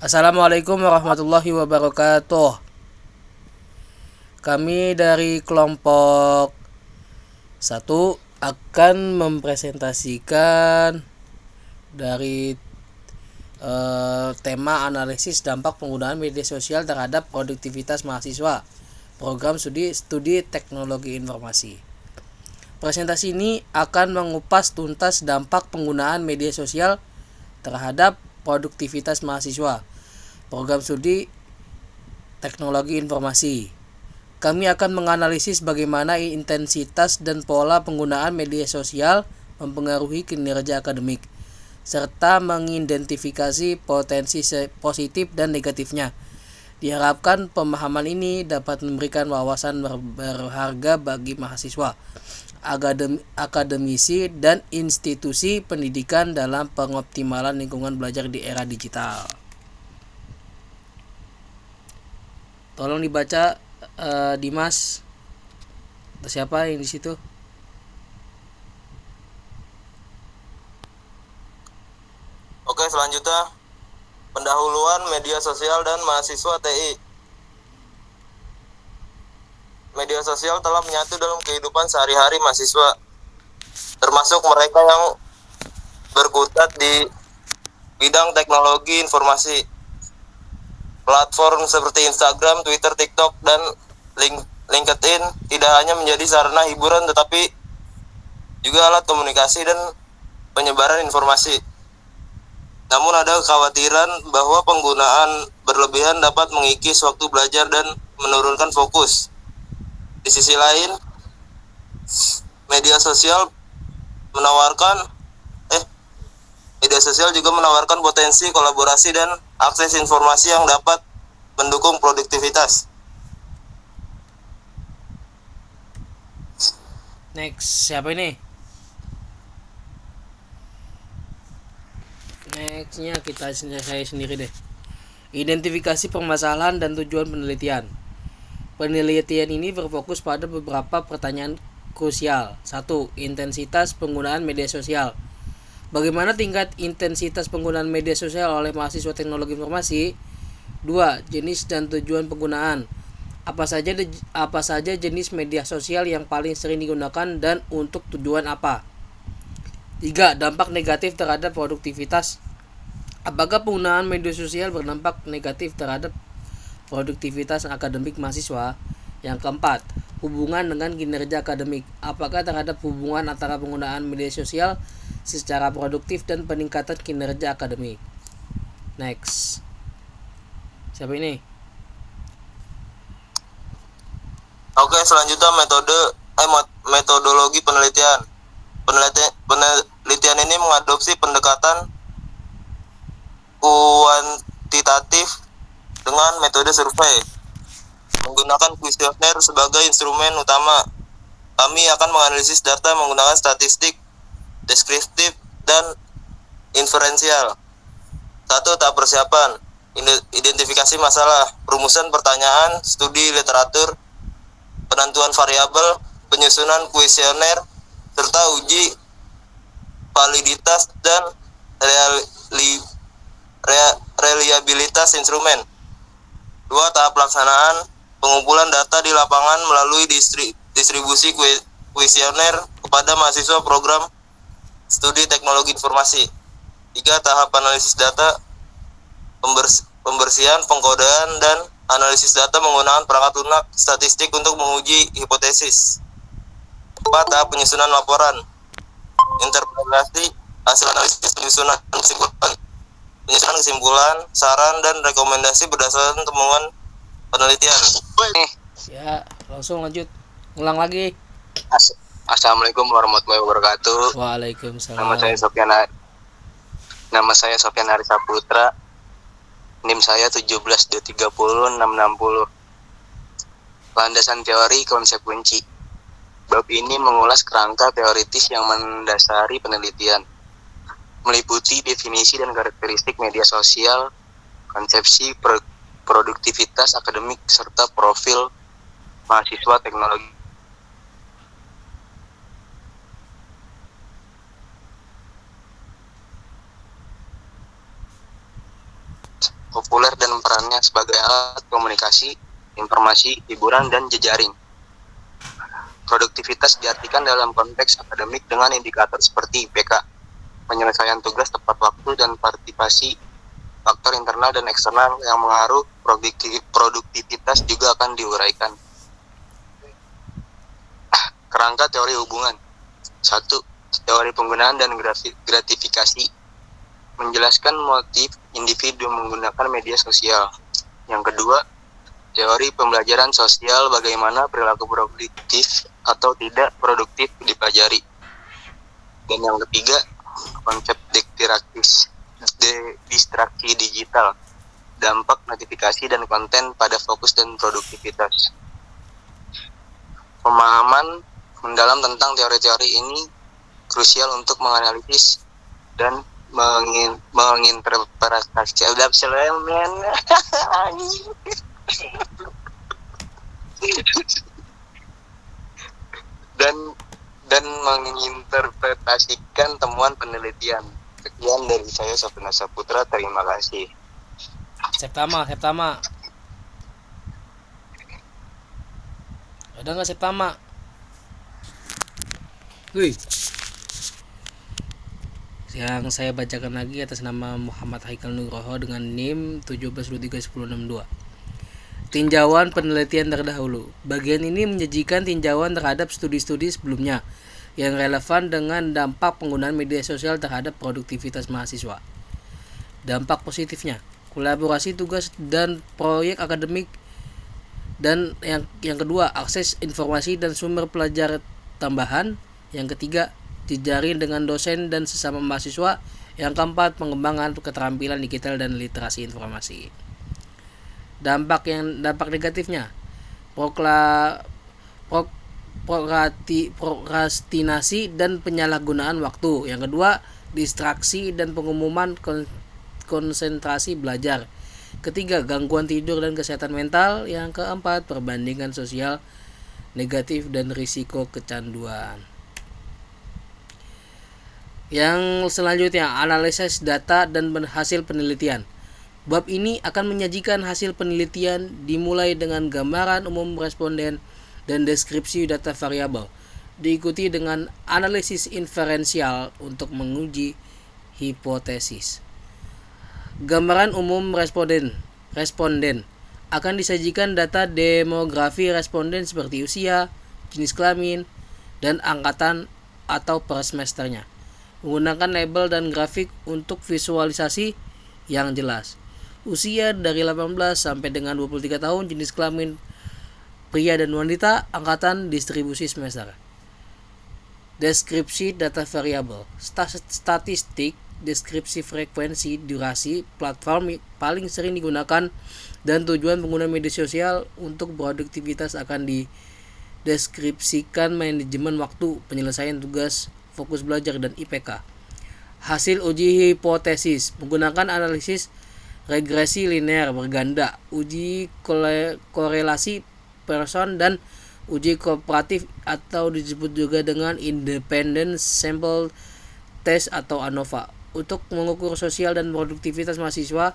Assalamualaikum warahmatullahi wabarakatuh. Kami dari kelompok satu akan mempresentasikan dari tema analisis dampak penggunaan media sosial terhadap produktivitas mahasiswa program studi teknologi informasi. Presentasi ini akan mengupas tuntas dampak penggunaan media sosial terhadap produktivitas mahasiswa program studi teknologi informasi. Kami akan menganalisis bagaimana intensitas dan pola penggunaan media sosial mempengaruhi kinerja akademik, serta mengidentifikasi potensi positif dan negatifnya. Diharapkan pemahaman ini dapat memberikan wawasan berharga bagi mahasiswa, akademisi, dan institusi pendidikan dalam pengoptimalan lingkungan belajar di era digital. Tolong dibaca Dimas. Atau siapa yang di situ? Oke, selanjutnya pendahuluan media sosial dan mahasiswa TI. Media sosial telah menyatu dalam kehidupan sehari-hari mahasiswa, termasuk mereka yang berkutat di bidang teknologi informasi. Platform seperti Instagram, Twitter, TikTok, dan LinkedIn tidak hanya menjadi sarana hiburan tetapi juga alat komunikasi dan penyebaran informasi. Namun ada kekhawatiran bahwa penggunaan berlebihan dapat mengikis waktu belajar dan menurunkan fokus. Di sisi lain, media sosial juga menawarkan potensi kolaborasi dan akses informasi yang dapat mendukung produktivitas. Next, siapa ini? Nextnya saya sendiri deh. Identifikasi permasalahan dan tujuan penelitian. Penelitian ini berfokus pada beberapa pertanyaan krusial. 1. Intensitas penggunaan media sosial. Bagaimana tingkat intensitas penggunaan media sosial oleh mahasiswa teknologi informasi? 2. Jenis dan tujuan penggunaan. Apa saja jenis media sosial yang paling sering digunakan dan untuk tujuan apa? 3. Dampak negatif terhadap produktivitas. Apakah penggunaan media sosial berdampak negatif terhadap produktivitas akademik mahasiswa? Yang keempat, hubungan dengan kinerja akademik. Apakah terhadap hubungan antara penggunaan media sosial secara produktif dan peningkatan kinerja akademik? Next. Siapa ini? Oke, selanjutnya metodologi penelitian. Penelitian ini mengadopsi pendekatan kuantitatif dengan metode survei, menggunakan kuesioner sebagai instrumen utama. Kami akan menganalisis data menggunakan statistik, deskriptif, dan inferensial. 1. Tahap persiapan, identifikasi masalah, perumusan pertanyaan, studi literatur, penentuan variabel, penyusunan kuesioner, serta uji validitas dan reliabilitas instrumen. 2. Tahap pelaksanaan, pengumpulan data di lapangan melalui distribusi kuesioner kepada mahasiswa program studi teknologi informasi. 3. Tahap analisis data, pembersihan, pengkodean, dan analisis data menggunakan perangkat lunak statistik untuk menguji hipotesis. 4. Tahap penyusunan laporan, interpretasi hasil analisis, penyusunan kesimpulan, saran, dan rekomendasi berdasarkan temuan penelitian. Ya, langsung lanjut. Ulang lagi. Assalamualaikum warahmatullahi wabarakatuh. Waalaikumsalam. Nama saya Sofyan Arisa Putra. NIM saya 17230 Landasan teori konsep kunci. Bab ini mengulas kerangka teoritis yang mendasari penelitian, meliputi definisi dan karakteristik media sosial, konsepsi produktivitas akademik, serta profil mahasiswa teknologi. populer dan perannya sebagai alat komunikasi, informasi, hiburan, dan jejaring. Produktivitas diartikan dalam konteks akademik dengan indikator seperti IPK, penyelesaian tugas tepat waktu, dan partisipasi. Faktor internal dan eksternal yang mengaruh produktivitas juga akan diuraikan. Kerangka teori hubungan. 1. Teori penggunaan dan gratifikasi. Menjelaskan motif individu menggunakan media sosial. Yang kedua, teori pembelajaran sosial, bagaimana perilaku produktif atau tidak produktif dipelajari. Dan yang ketiga, konsep distraksi digital, dampak notifikasi dan konten pada fokus dan produktivitas. Pemahaman mendalam tentang teori-teori ini krusial untuk menganalisis dan menginterpretasi dan menginterpretasikan temuan penelitian. Sekian dari saya, Sofina Saputra. Terima kasih. Septama. Ada nggak Septama? Wih. Yang saya bacakan lagi atas nama Muhammad Haikal Nugroho dengan NIM 17231062. Tinjauan penelitian terdahulu. Bagian ini menyajikan tinjauan terhadap studi-studi sebelumnya yang relevan dengan dampak penggunaan media sosial terhadap produktivitas mahasiswa. Dampak positifnya, kolaborasi tugas dan proyek akademik, dan yang kedua, akses informasi dan sumber pelajar tambahan. Yang ketiga, jejaring dengan dosen dan sesama mahasiswa. Yang keempat, pengembangan keterampilan digital dan literasi informasi. Dampak negatifnya, prokrastinasi dan penyalahgunaan waktu. Yang kedua, distraksi dan pengumuman konsentrasi belajar. Ketiga, gangguan tidur dan kesehatan mental. Yang keempat, perbandingan sosial negatif dan risiko kecanduan. Yang selanjutnya, analisis data dan hasil penelitian. Bab ini akan menyajikan hasil penelitian dimulai dengan gambaran umum responden dan deskripsi data variabel, diikuti dengan analisis inferensial untuk menguji hipotesis. Gambaran umum responden akan disajikan data demografi responden seperti usia, jenis kelamin, dan angkatan atau per semesternya, menggunakan label dan grafik untuk visualisasi yang jelas. Usia dari 18 sampai dengan 23 tahun, jenis kelamin pria dan wanita, angkatan, distribusi semester. Deskripsi data variabel, statistik, deskripsi frekuensi, durasi, platform paling sering digunakan, dan tujuan pengguna media sosial untuk produktivitas akan dideskripsikan manajemen waktu, penyelesaian tugas, fokus belajar, dan IPK. Hasil uji hipotesis menggunakan analisis regresi linear berganda, uji korelasi person, dan uji kooperatif atau disebut juga dengan independent sample test atau ANOVA untuk mengukur sosial dan produktivitas mahasiswa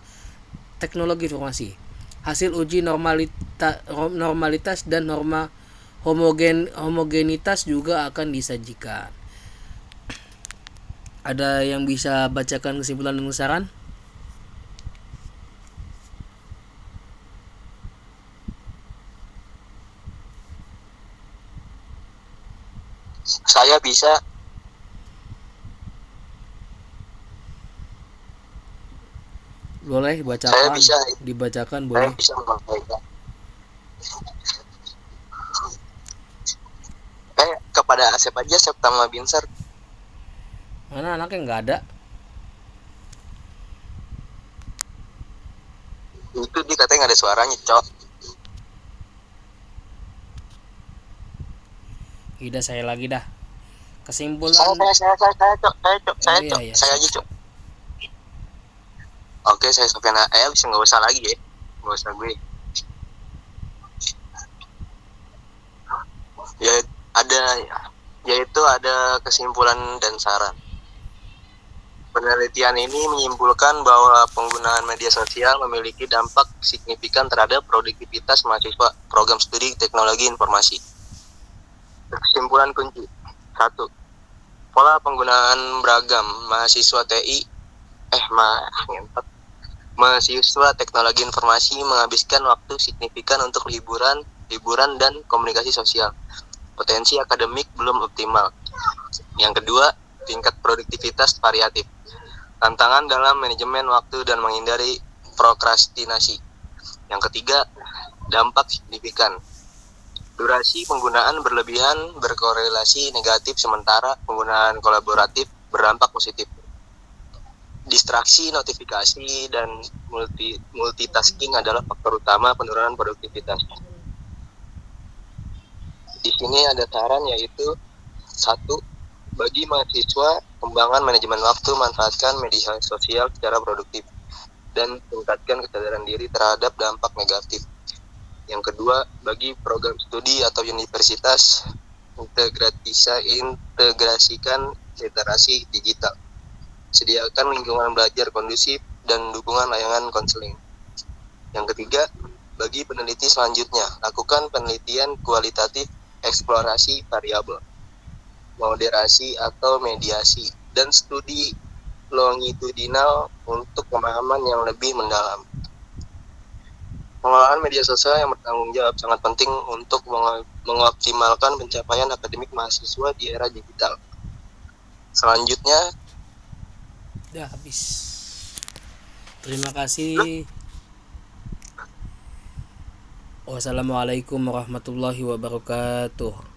teknologi informasi. Hasil uji normalitas dan homogenitas juga akan disajikan. Ada yang bisa bacakan kesimpulan dan saran? Saya bisa. Boleh bacakan. Saya bisa. Dibacakan boleh. Saya bisa menyampaikan. Kepada Asep aja, Septama Binsar. Mana anaknya nggak ada? Itu dia katanya nggak ada suaranya, Cok. Udah saya lagi dah. Kesimpulan. Saya, Cok. Saya aja, Cok. Oke, saya Sofiana. Bisa nggak usah lagi ya, nggak usah gue. Yaitu ada kesimpulan dan saran. Penelitian ini menyimpulkan bahwa penggunaan media sosial memiliki dampak signifikan terhadap produktivitas mahasiswa program studi teknologi informasi. Kesimpulan kunci. 1. Pola penggunaan beragam mahasiswa mahasiswa teknologi informasi menghabiskan waktu signifikan untuk hiburan dan komunikasi sosial. Potensi akademik belum optimal. Yang kedua, tingkat produktivitas variatif. Tantangan dalam manajemen waktu dan menghindari prokrastinasi. Yang ketiga, dampak signifikan. Durasi penggunaan berlebihan berkorelasi negatif, sementara penggunaan kolaboratif berdampak positif. Distraksi, notifikasi, dan multitasking adalah faktor utama penurunan produktivitas. Di sini ada saran, yaitu 1. Bagi mahasiswa, kembangkan manajemen waktu, manfaatkan media sosial secara produktif, dan tingkatkan kesadaran diri terhadap dampak negatif. Yang kedua, bagi program studi atau universitas, integrasikan literasi digital. Sediakan lingkungan belajar kondusif dan dukungan layanan konseling. Yang ketiga, bagi peneliti selanjutnya, lakukan penelitian kualitatif, eksplorasi variabel, moderasi atau mediasi, dan studi longitudinal untuk pemahaman yang lebih mendalam. Pengelolaan media sosial yang bertanggung jawab sangat penting untuk mengoptimalkan pencapaian akademik mahasiswa di era digital. Selanjutnya, Udah habis. Terima kasih. Wassalamualaikum warahmatullahi wabarakatuh.